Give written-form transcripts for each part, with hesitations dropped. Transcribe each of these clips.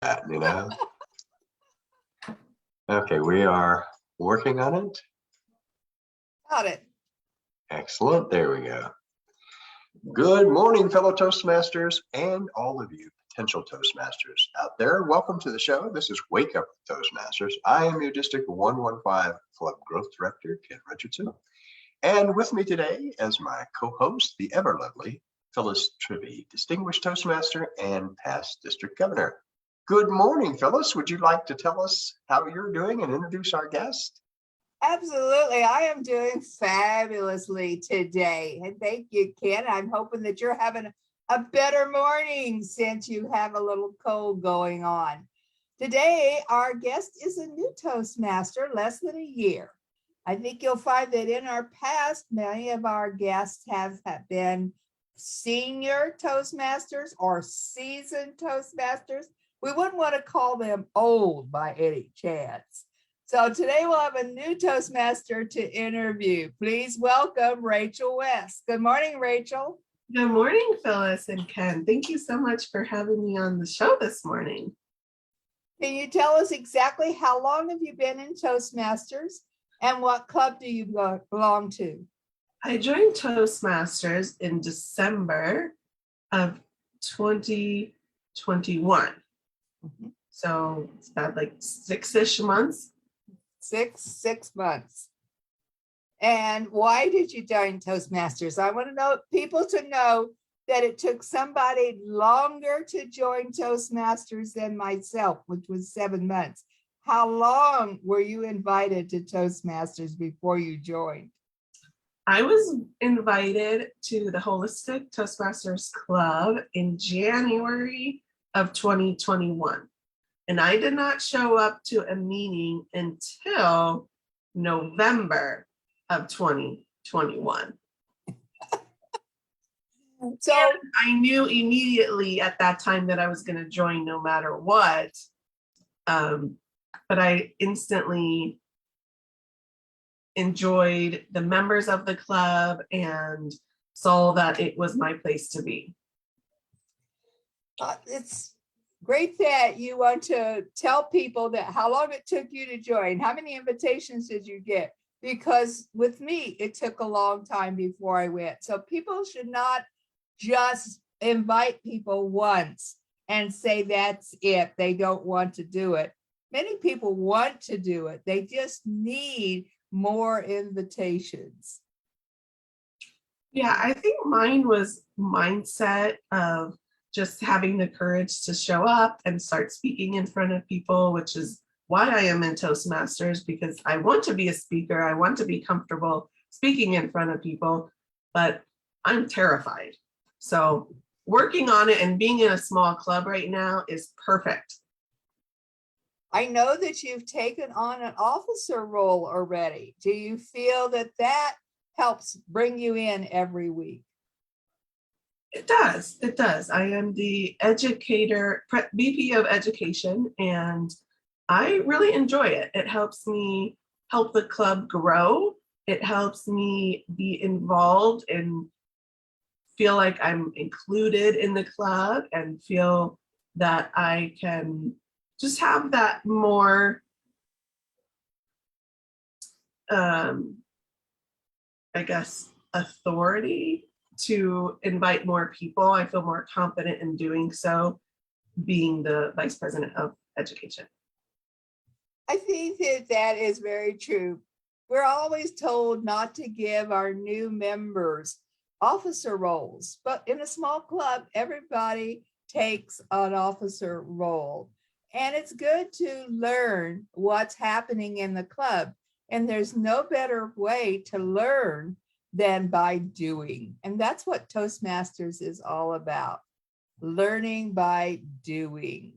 that, you know? Okay, we are working on it. Got it. Excellent. There we go. Good morning, fellow Toastmasters and all of you potential Toastmasters out there. Welcome to the show. This is Wake Up with Toastmasters. I am your District 115 Club Growth Director, Ken Richardson. And with me today as my co-host, the ever lovely Phyllis Trivy, Distinguished Toastmaster and past District Governor. Good morning, Phyllis. Would you like to tell us how you're doing and introduce our guest? Absolutely. I am doing fabulously today. And thank you, Ken. I'm hoping that you're having a better morning since you have a little cold going on. Today, our guest is a new Toastmaster, less than a year. I think you'll find that in our past, many of our guests have been senior Toastmasters or seasoned Toastmasters. We wouldn't want to call them old by any chance. So today we'll have a new Toastmaster to interview. Please welcome Rachel West. Good morning, Rachel. Good morning, Phyllis and Ken. Thank you so much for having me on the show this morning. Can you tell us exactly how long have you been in Toastmasters and what club do you belong to? I joined Toastmasters in December of 2021. Mm-hmm. So it's about like six-ish months. Six months. And why did you join Toastmasters? I want to know people to know that it took somebody longer to join Toastmasters than myself, which was 7 months. How long were you invited to Toastmasters before you joined? I was invited to the Holistic Toastmasters Club in January of 2021. And I did not show up to a meeting until November of 2021. So and I knew immediately at that time that I was going to join no matter what. But I instantly enjoyed the members of the club and saw that it was my place to be. It's great that you want to tell people that how long it took you to join. How many invitations did you get? Because with me, it took a long time before I went. So people should not just invite people once and say that's it. They don't want to do it. Many people want to do it. They just need more invitations. Yeah, I think mine was mindset of just having the courage to show up and start speaking in front of people, which is why I am in Toastmasters, because I want to be a speaker. I want to be comfortable speaking in front of people, but I'm terrified. So working on it and being in a small club right now is perfect. I know that you've taken on an officer role already. Do you feel that that helps bring you in every week? It does. It does. I am the educator, VP of education, and I really enjoy it. It helps me help the club grow. It helps me be involved and feel like I'm included in the club and feel that I can just have that more, I guess, authority to invite more people. I feel more confident in doing so, being the Vice President of Education. I think that that is very true. We're always told not to give our new members officer roles, but in a small club, everybody takes an officer role. And it's good to learn what's happening in the club. And there's no better way to learn than by doing. And that's what Toastmasters is all about, learning by doing.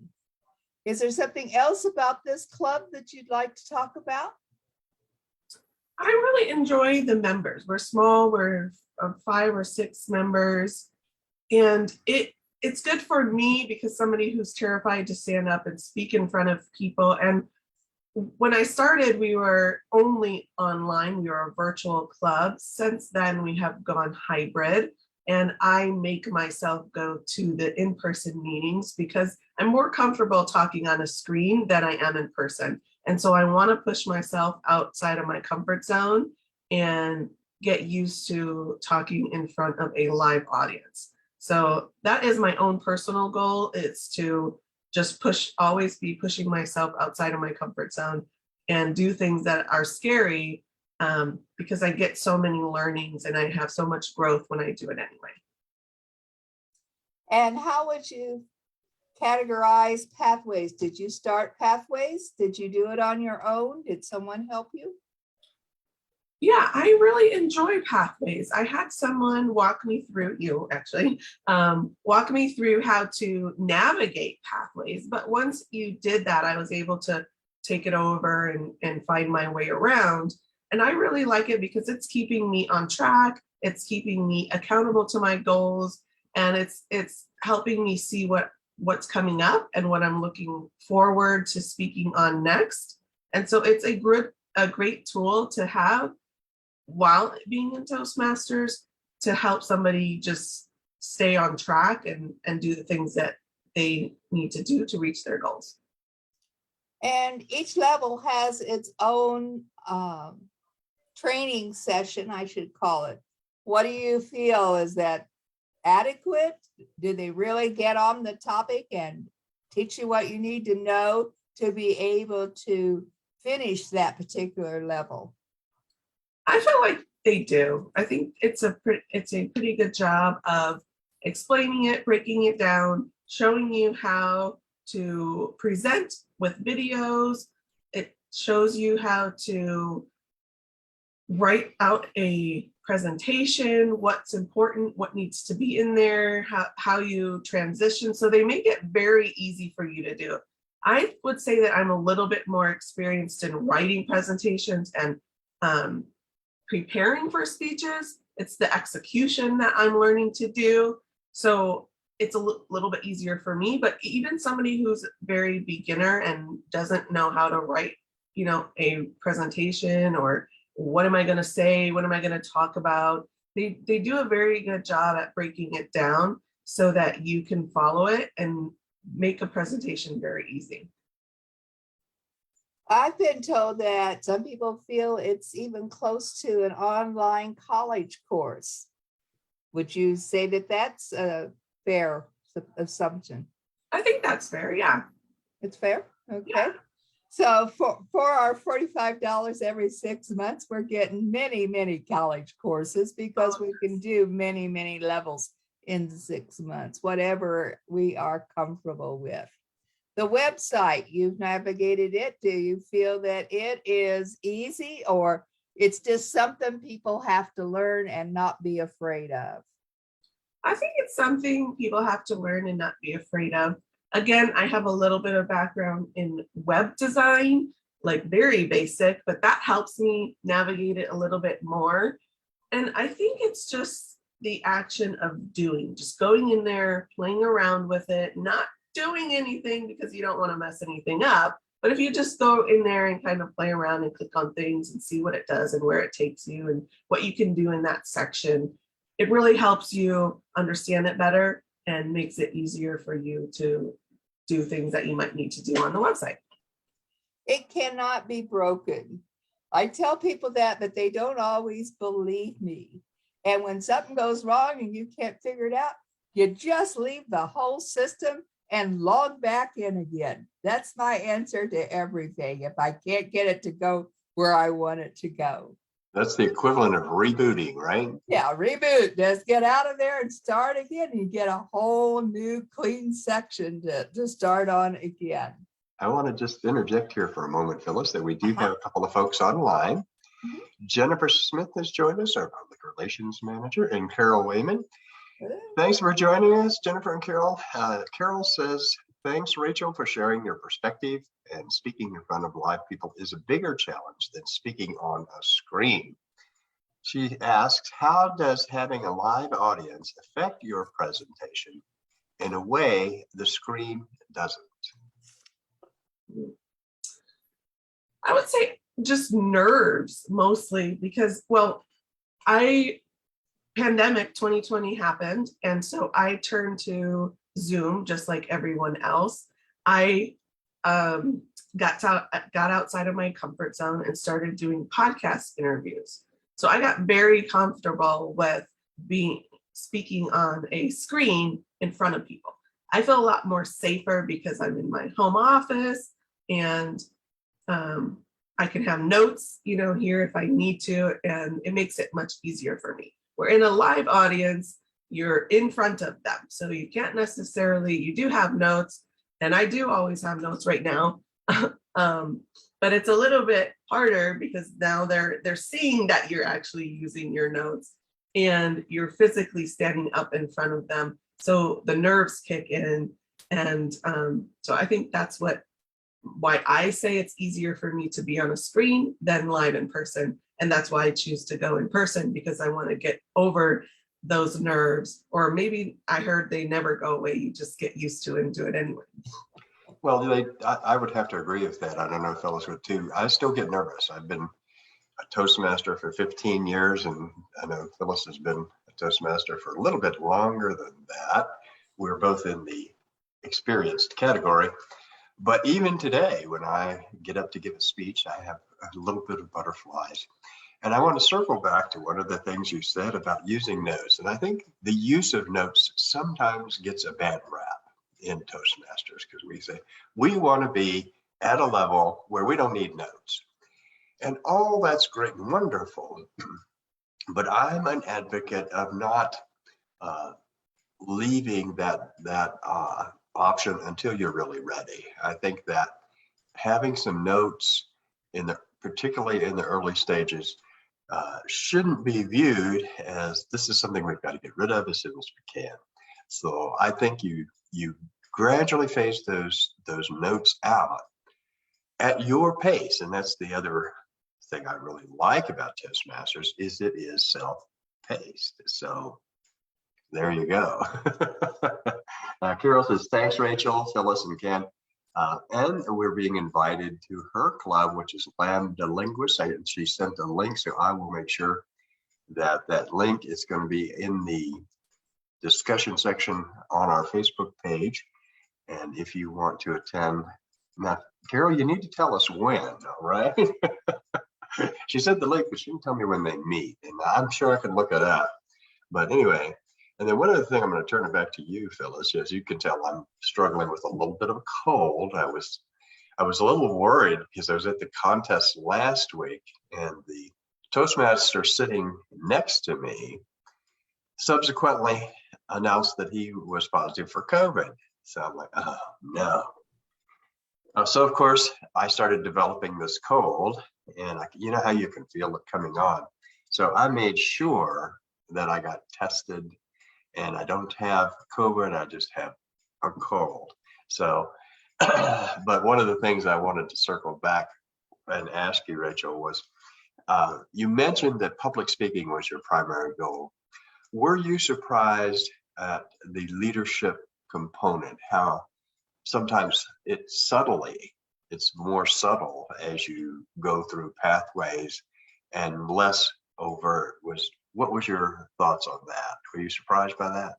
Is there something else about this club that you'd like to talk about? I really enjoy the members. We're small, we're 5 or 6 members. And it's good for me because somebody who's terrified to stand up and speak in front of people. And when I started, we were only online. We were a virtual club. Since then, we have gone hybrid. and I make myself go to the in-person meetings because I'm more comfortable talking on a screen than I am in person. And so I want to push myself outside of my comfort zone and get used to talking in front of a live audience. So that is my own personal goal, is to just always be pushing myself outside of my comfort zone and do things that are scary, because I get so many learnings and I have so much growth when I do it anyway. And how would you categorize Pathways? Did you start Pathways? Did you do it on your own? Did someone help you? Yeah, I really enjoy Pathways. I had someone walk me through, walk me through how to navigate Pathways. But once you did that, I was able to take it over and find my way around. And I really like it because it's keeping me on track. It's keeping me accountable to my goals. And it's helping me see what's coming up and what I'm looking forward to speaking on next. And so it's a great tool to have while being in Toastmasters to help somebody just stay on track and do the things that they need to do to reach their goals. And each level has its own training session, I should call it. What do you feel? Is that adequate? Do they really get on the topic and teach you what you need to know to be able to finish that particular level? I feel like they do. I think it's a pretty good job of explaining it, breaking it down, showing you how to present with videos. It shows you how to write out a presentation, what's important, what needs to be in there, how you transition. So they make it very easy for you to do. I would say that I'm a little bit more experienced in writing presentations and preparing for speeches. It's the execution that I'm learning to do. So it's a little bit easier for me, but even somebody who's very beginner and doesn't know how to write, a presentation, or what am I going to say? What am I going to talk about? They do a very good job at breaking it down so that you can follow it and make a presentation very easy. I've been told that some people feel it's even close to an online college course. Would you say that that's a fair assumption? I think that's fair. Yeah. It's fair. Okay. Yeah. So for our $45 every 6 months, we're getting many, many college courses because we can do many, many levels in 6 months, whatever we are comfortable with. The website, you've navigated it. Do you feel that it is easy, or it's just something people have to learn and not be afraid of? I think it's something people have to learn and not be afraid of. Again, I have a little bit of background in web design, like very basic, but that helps me navigate it a little bit more. And I think it's just the action of doing, just going in there, playing around with it, not doing anything because you don't want to mess anything up. But if you just go in there and kind of play around and click on things and see what it does and where it takes you and what you can do in that section, it really helps you understand it better and makes it easier for you to do things that you might need to do on the website. It cannot be broken. I tell people that, but they don't always believe me. And when something goes wrong and you can't figure it out, you just leave the whole system and log back in again. That's my answer to everything if I can't get it to go where I want it to go. That's the equivalent of rebooting, right? Yeah, reboot. Just get out of there and start again. You get a whole new clean section to start on again. I want to just interject here for a moment, Phyllis, that we do have a couple of folks online. Mhm. Jennifer Smith has joined us, our public relations manager, and Carol Wayman. Good. Thanks for joining us, Jennifer and Carol. Carol says, thanks, Rachel, for sharing your perspective. And speaking in front of live people is a bigger challenge than speaking on a screen. She asks, how does having a live audience affect your presentation in a way the screen doesn't? I would say just nerves mostly because, well, I pandemic 2020 happened, and so I turned to Zoom just like everyone else. I got outside of my comfort zone and started doing podcast interviews. So I got very comfortable with speaking on a screen in front of people. I feel a lot more safer because I'm in my home office, and I can have notes, here if I need to, and it makes it much easier for me. We're in a live audience, you're in front of them, so you can't necessarily, you do have notes, and I do always have notes right now, but it's a little bit harder because now they're seeing that you're actually using your notes and you're physically standing up in front of them, so the nerves kick in, and so I think that's why I say it's easier for me to be on a screen than live in person. And that's why I choose to go in person, because I want to get over those nerves. Or maybe I heard they never go away. You just get used to it and do it anyway. Well, I would have to agree with that. I don't know if Phyllis would too. I still get nervous. I've been a Toastmaster for 15 years, and I know Phyllis has been a Toastmaster for a little bit longer than that. We're both in the experienced category. But even today, when I get up to give a speech, I have a little bit of butterflies. And I want to circle back to one of the things you said about using notes. And I think the use of notes sometimes gets a bad rap in Toastmasters, because we say we want to be at a level where we don't need notes. And all that's great and wonderful. But I'm an advocate of not leaving that option until you're really ready. I think that having some notes particularly in the early stages, shouldn't be viewed as this is something we've got to get rid of as soon as we can. So I think you gradually phase those notes out at your pace, and that's the other thing I really like about Toastmasters is it is self-paced. So there you go. Carol says, thanks, Rachel, Phyllis, and Ken. And we're being invited to her club, which is Lambda Linguists. And she sent a link, so I will make sure that that link is going to be in the discussion section on our Facebook page. And if you want to attend, now, Carol, you need to tell us when, all right? She sent the link, but she didn't tell me when they meet. And I'm sure I can look it up. But anyway, and then one other thing, I'm going to turn it back to you, Phyllis. As you can tell, I'm struggling with a little bit of a cold. I was a little worried because I was at the contest last week, and the Toastmaster sitting next to me subsequently announced that he was positive for COVID. So I'm like, oh no. So of course, I started developing this cold, and you know how you can feel it coming on. So I made sure that I got tested, and I don't have COVID, I just have a cold. So, but one of the things I wanted to circle back and ask you, Rachel, was you mentioned that public speaking was your primary goal. Were you surprised at the leadership component, how sometimes it's more subtle as you go through pathways and less overt? What was your thoughts on that? Were you surprised by that?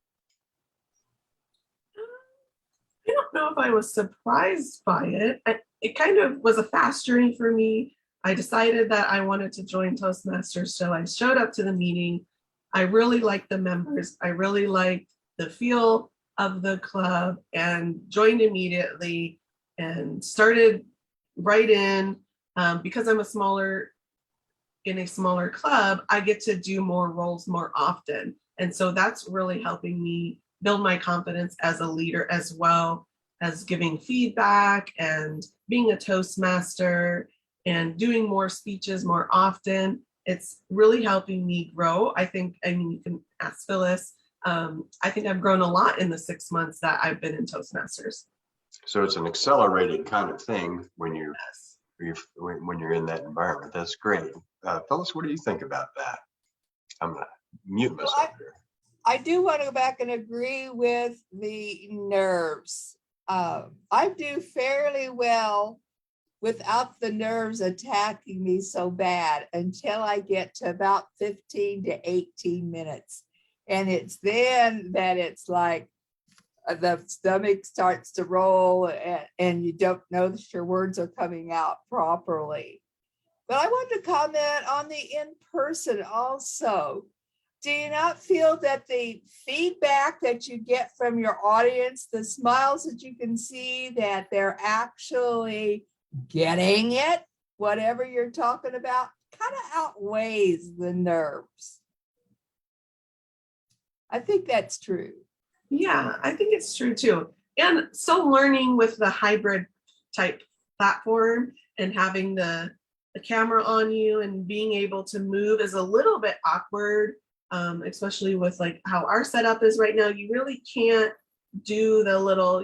I don't know if I was surprised by it. It kind of was a fast journey for me. I decided that I wanted to join Toastmasters, so I showed up to the meeting. I really liked the members. I really liked the feel of the club and joined immediately and started right in. Because I'm in a smaller club, I get to do more roles more often. And so that's really helping me build my confidence as a leader, as well as giving feedback and being a Toastmaster and doing more speeches more often. It's really helping me grow. I think, you can ask Phyllis, I think I've grown a lot in the 6 months that I've been in Toastmasters. So it's an accelerated kind of thing when you're in that environment. That's great. Phyllis, what do you think about that? I'm going to mute myself here. I do want to go back and agree with the nerves. I do fairly well without the nerves attacking me so bad until I get to about 15 to 18 minutes. And it's then that it's like the stomach starts to roll and you don't know that your words are coming out properly. But I want to comment on the in-person also. Do you not feel that the feedback that you get from your audience, the smiles that you can see, that they're actually getting it, whatever you're talking about, kind of outweighs the nerves? I think that's true. Yeah, I think it's true too. And so learning with the hybrid type platform and having the camera on you and being able to move is a little bit awkward, especially with like how our setup is right now. You really can't do the little,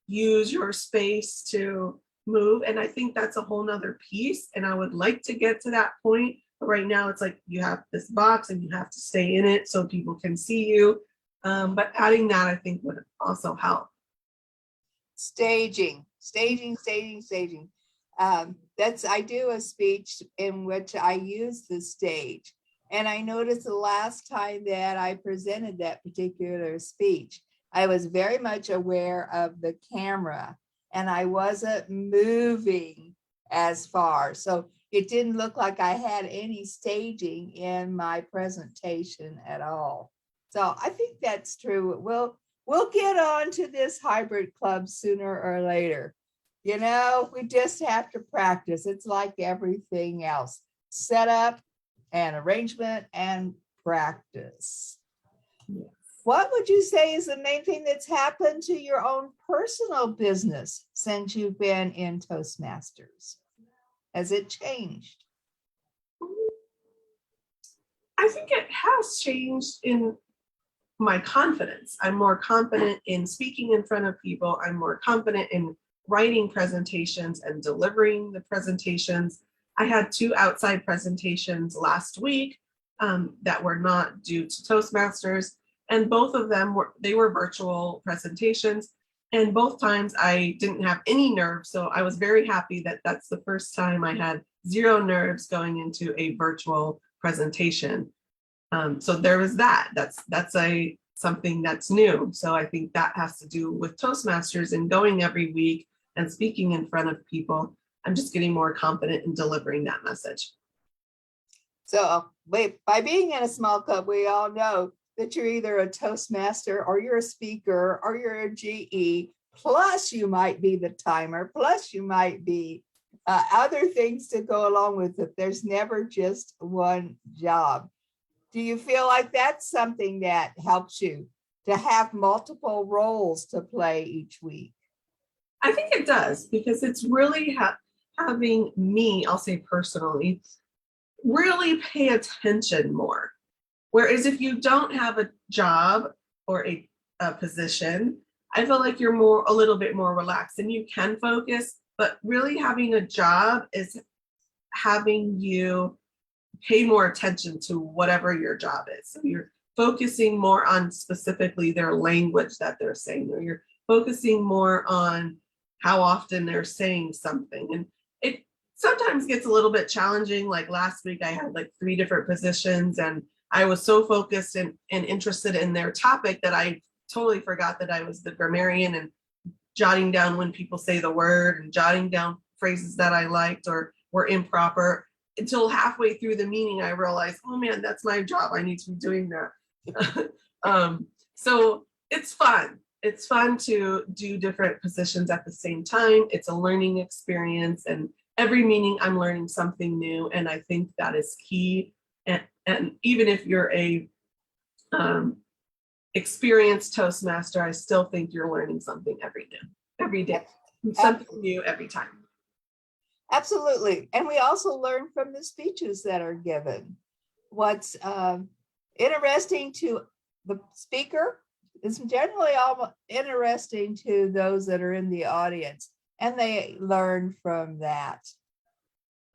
use your space to move. And I think that's a whole nother piece. And I would like to get to that point. But right now it's like you have this box and you have to stay in it so people can see you. But adding that, I think, would also help. Staging. I do a speech in which I use the stage. And I noticed the last time that I presented that particular speech, I was very much aware of the camera and I wasn't moving as far. So it didn't look like I had any staging in my presentation at all. So I think that's true. We'll get on to this hybrid club sooner or later. We just have to practice. It's like everything else. Set up and arrangement and practice. Yes. What would you say is the main thing that's happened to your own personal business since you've been in Toastmasters? Has it changed? I think it has changed in my confidence. I'm more confident in speaking in front of people. I'm more confident in writing presentations and delivering the presentations. I had 2 outside presentations last week that were not due to Toastmasters, and both of them were virtual presentations. And both times I didn't have any nerves, so I was very happy that that's the first time I had 0 nerves going into a virtual presentation. So there was that. That's something that's new. So I think that has to do with Toastmasters and going every week and speaking in front of people. I'm just getting more confident in delivering that message. So by being in a small club, we all know that you're either a Toastmaster or you're a speaker or you're a GE, plus you might be the timer, plus you might be other things to go along with it. There's never just one job. Do you feel like that's something that helps you to have multiple roles to play each week? I think it does, because it's really having me, I'll say personally, really pay attention more. Whereas if you don't have a job or a position, I feel like you're a little bit more relaxed and you can focus, but really having a job is having you pay more attention to whatever your job is. So you're focusing more on specifically their language that they're saying, or you're focusing more on how often they're saying something. And it sometimes gets a little bit challenging. Like last week, I had like 3 different positions and I was so focused and interested in their topic that I totally forgot that I was the grammarian and jotting down when people say the word and jotting down phrases that I liked or were improper. Until halfway through the meeting, I realized, oh man, that's my job. I need to be doing that. So it's fun. It's fun to do different positions at the same time. It's a learning experience, and every meeting I'm learning something new. And I think that is key. And even if you're a experienced Toastmaster, I still think you're learning something every day, something new every time. Absolutely. And we also learn from the speeches that are given. What's interesting to the speaker is generally interesting to those that are in the audience, and they learn from that.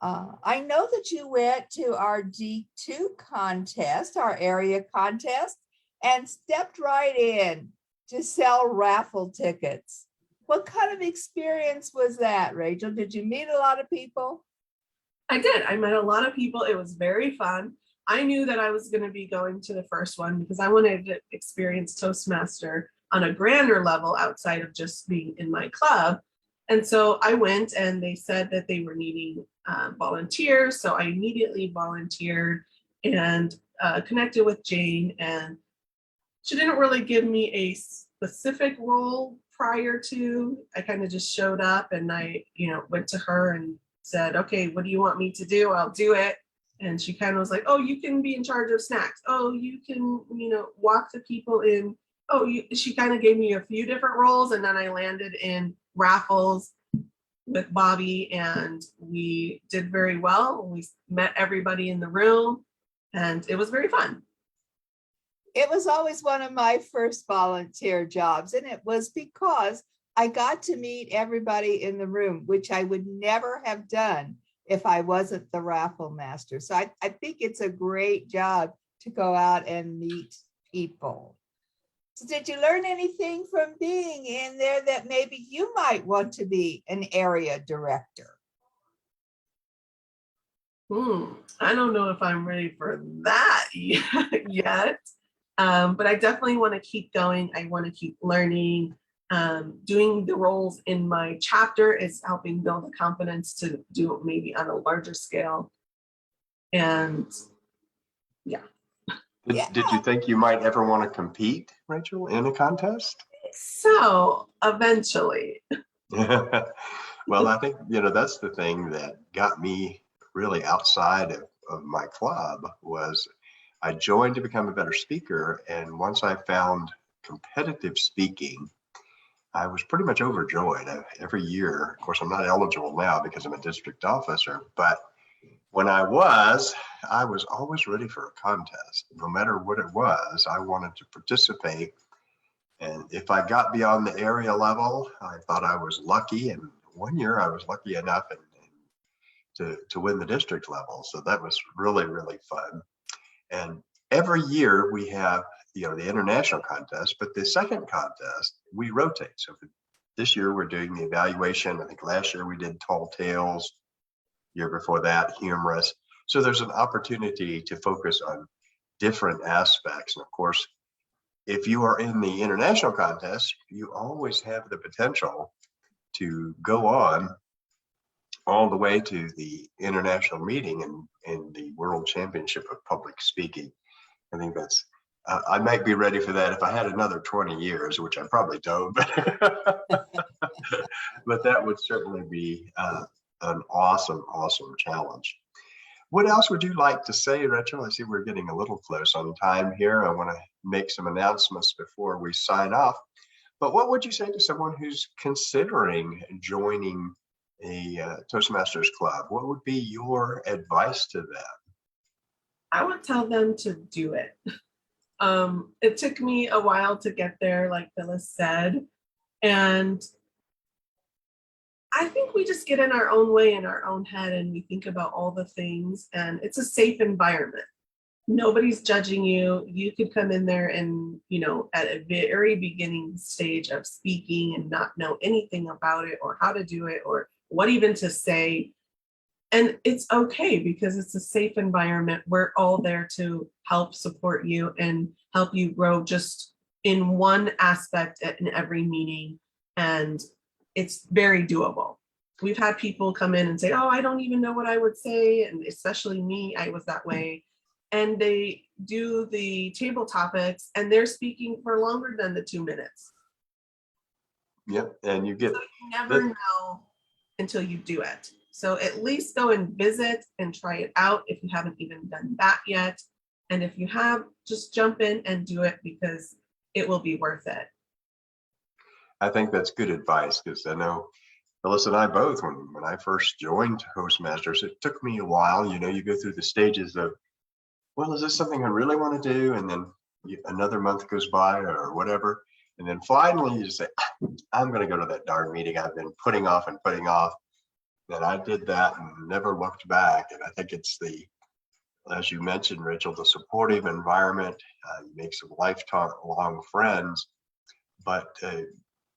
I know that you went to our D2 contest, our area contest, and stepped right in to sell raffle tickets. What kind of experience was that, Rachel? Did you meet a lot of people? I did. I met a lot of people. It was very fun. I knew that I was going to be going to the first one because I wanted to experience Toastmaster on a grander level outside of just being in my club. And so I went, and they said that they were needing volunteers. So I immediately volunteered and connected with Jane. And she didn't really give me a specific role prior to. I kind of just showed up, and I, went to her and said, okay, what do you want me to do? I'll do it. And she kind of was like, oh, you can be in charge of snacks. Oh, you can, walk the people in. Oh, she kind of gave me a few different roles. And then I landed in raffles with Bobby, and we did very well. We met everybody in the room, and it was very fun. It was always one of my first volunteer jobs, and it was because I got to meet everybody in the room, which I would never have done if I wasn't the raffle master. So I think it's a great job to go out and meet people. So did you learn anything from being in there that maybe you might want to be an area director? I don't know if I'm ready for that yet. But I definitely want to keep going. I want to keep learning. Doing the roles in my chapter is helping build the confidence to do it maybe on a larger scale. And yeah. Did you think you might ever want to compete, Rachel, in a contest? So eventually. Well, I think, that's the thing that got me really outside of my club was I joined to become a better speaker. And once I found competitive speaking, I was pretty much overjoyed. Every year, of course, I'm not eligible now because I'm a district officer, but when I was always ready for a contest. No matter what it was, I wanted to participate. And if I got beyond the area level, I thought I was lucky. And one year I was lucky enough to win the district level. So that was really, really fun. And every year we have, the international contest, but the second contest, we rotate. So this year we're doing the evaluation. I think last year we did tall tales, year before that, humorous. So there's an opportunity to focus on different aspects. And of course, if you are in the international contest, you always have the potential to go on all the way to the international meeting and the World Championship of Public Speaking. I think that's, I might be ready for that if I had another 20 years, which I probably don't, but that would certainly be an awesome, awesome challenge. What else would you like to say, Rachel? I see we're getting a little close on time here. I want to make some announcements before we sign off. But what would you say to someone who's considering joining a Toastmasters club? What would be your advice to them? I would tell them to do it. It took me a while to get there, like Phyllis said. And I think we just get in our own way, in our own head, and we think about all the things, and it's a safe environment. Nobody's judging you. You could come in there and, at a very beginning stage of speaking and not know anything about it or how to do it or what even to say. And it's okay because it's a safe environment. We're all there to help support you and help you grow just in one aspect in every meeting. And it's very doable. We've had people come in and say, oh, I don't even know what I would say. And especially me, I was that way. And they do the table topics and they're speaking for longer than the 2 minutes. Yep. And you get, so you never know until you do it. So at least go and visit and try it out if you haven't even done that yet. And if you have, just jump in and do it because it will be worth it. I think that's good advice because I know Phyllis and I both, when I first joined Toastmasters, it took me a while. You go through the stages of, well, is this something I really want to do? And then another month goes by or whatever. And then finally you just say, I'm going to go to that darn meeting I've been putting off and putting off. And I did that and never looked back. And I think it's as you mentioned, Rachel, the supportive environment. You make some lifelong friends, but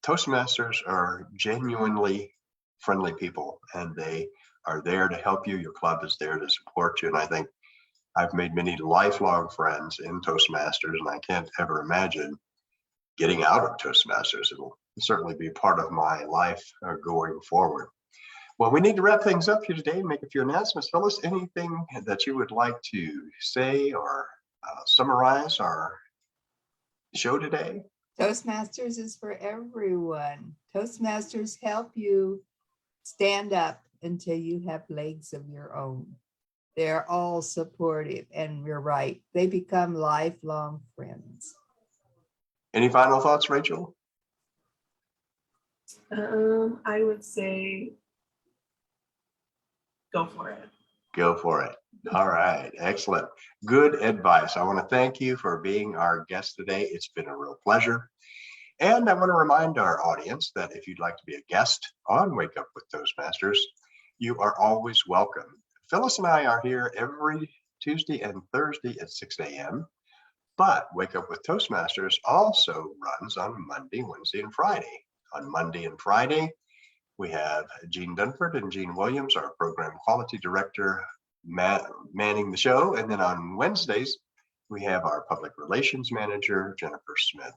Toastmasters are genuinely friendly people and they are there to help you. Your club is there to support you. And I think I've made many lifelong friends in Toastmasters, and I can't ever imagine getting out of Toastmasters. It'll certainly be part of my life going forward. Well, we need to wrap things up here today and make a few announcements. Phyllis, anything that you would like to say or summarize our show today? Toastmasters is for everyone. Toastmasters help you stand up until you have legs of your own. They're all supportive, and you're right. They become lifelong friends. Any final thoughts, Rachel? I would say go for it. Go for it. All right, excellent. Good advice. I want to thank you for being our guest today. It's been a real pleasure. And I want to remind our audience that if you'd like to be a guest on Wake Up with Toastmasters, you are always welcome. Phyllis and I are here every Tuesday and Thursday at 6 a.m. But Wake Up with Toastmasters also runs on Monday, Wednesday, and Friday. On Monday and Friday, we have Jean Dunford and Jean Williams, our program quality director, manning the show. And then on Wednesdays, we have our public relations manager, Jennifer Smith.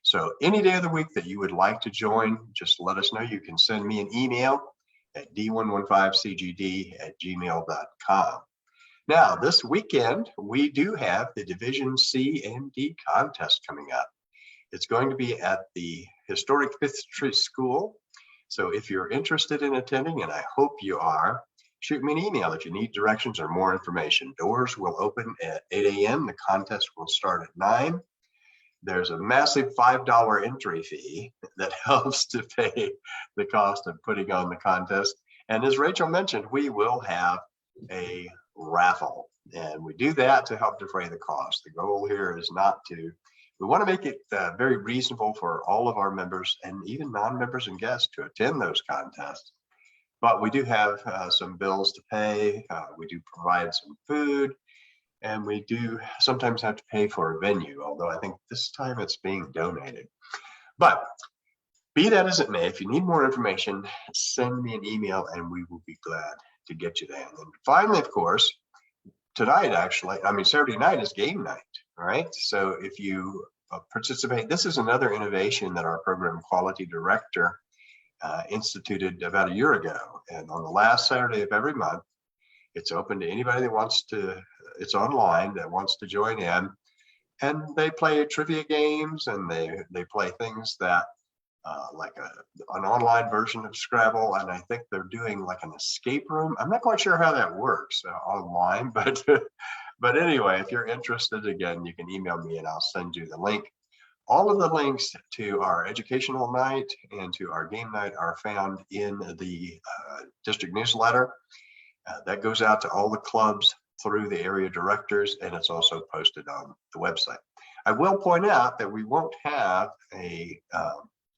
So any day of the week that you would like to join, just let us know. You can send me an email at d115cgd@gmail.com. Now, this weekend, we do have the Division C and D contest coming up. It's going to be at the historic Fifth Street School. So if you're interested in attending, and I hope you are, shoot me an email if you need directions or more information. Doors will open at 8 a.m. The contest will start at 9. There's a massive $5 entry fee that helps to pay the cost of putting on the contest. And as Rachel mentioned, we will have a raffle, and we do that to help defray the cost. The goal here is we want to make it very reasonable for all of our members and even non-members and guests to attend those contests. But we do have some bills to pay. We do provide some food, and we do sometimes have to pay for a venue, although I think this time it's being donated. But be that as it may, if you need more information, send me an email and we will be glad to get you there. And then finally, of course, Saturday night is game night, right? So if you participate, this is another innovation that our program quality director instituted about a year ago. And on the last Saturday of every month, it's open to anybody that wants to, it's online, that wants to join in. And they play trivia games, and they play things that like an online version of Scrabble, and I think they're doing like an escape room. I'm not quite sure how that works online, but but anyway, if you're interested, again, you can email me and I'll send you the link. All of the links to our educational night and to our game night are found in the district newsletter. That goes out to all the clubs through the area directors, and it's also posted on the website. I will point out that we won't have a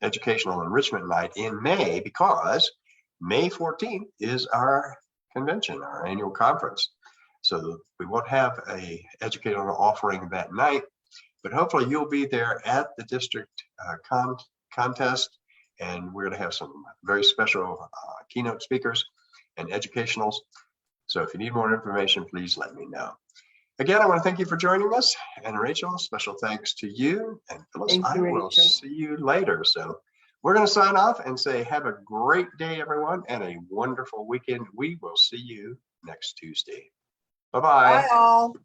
educational enrichment night in May because May 14th is our convention, our annual conference. So we won't have a educational offering that night, but hopefully you'll be there at the district contest, and we're going to have some very special keynote speakers and educationals. So if you need more information, please let me know. Again, I want to thank you for joining us. And Rachel, special thanks to you. And Phyllis, I will see you later. So we're going to sign off and say, have a great day, everyone, and a wonderful weekend. We will see you next Tuesday. Bye-bye. Bye all.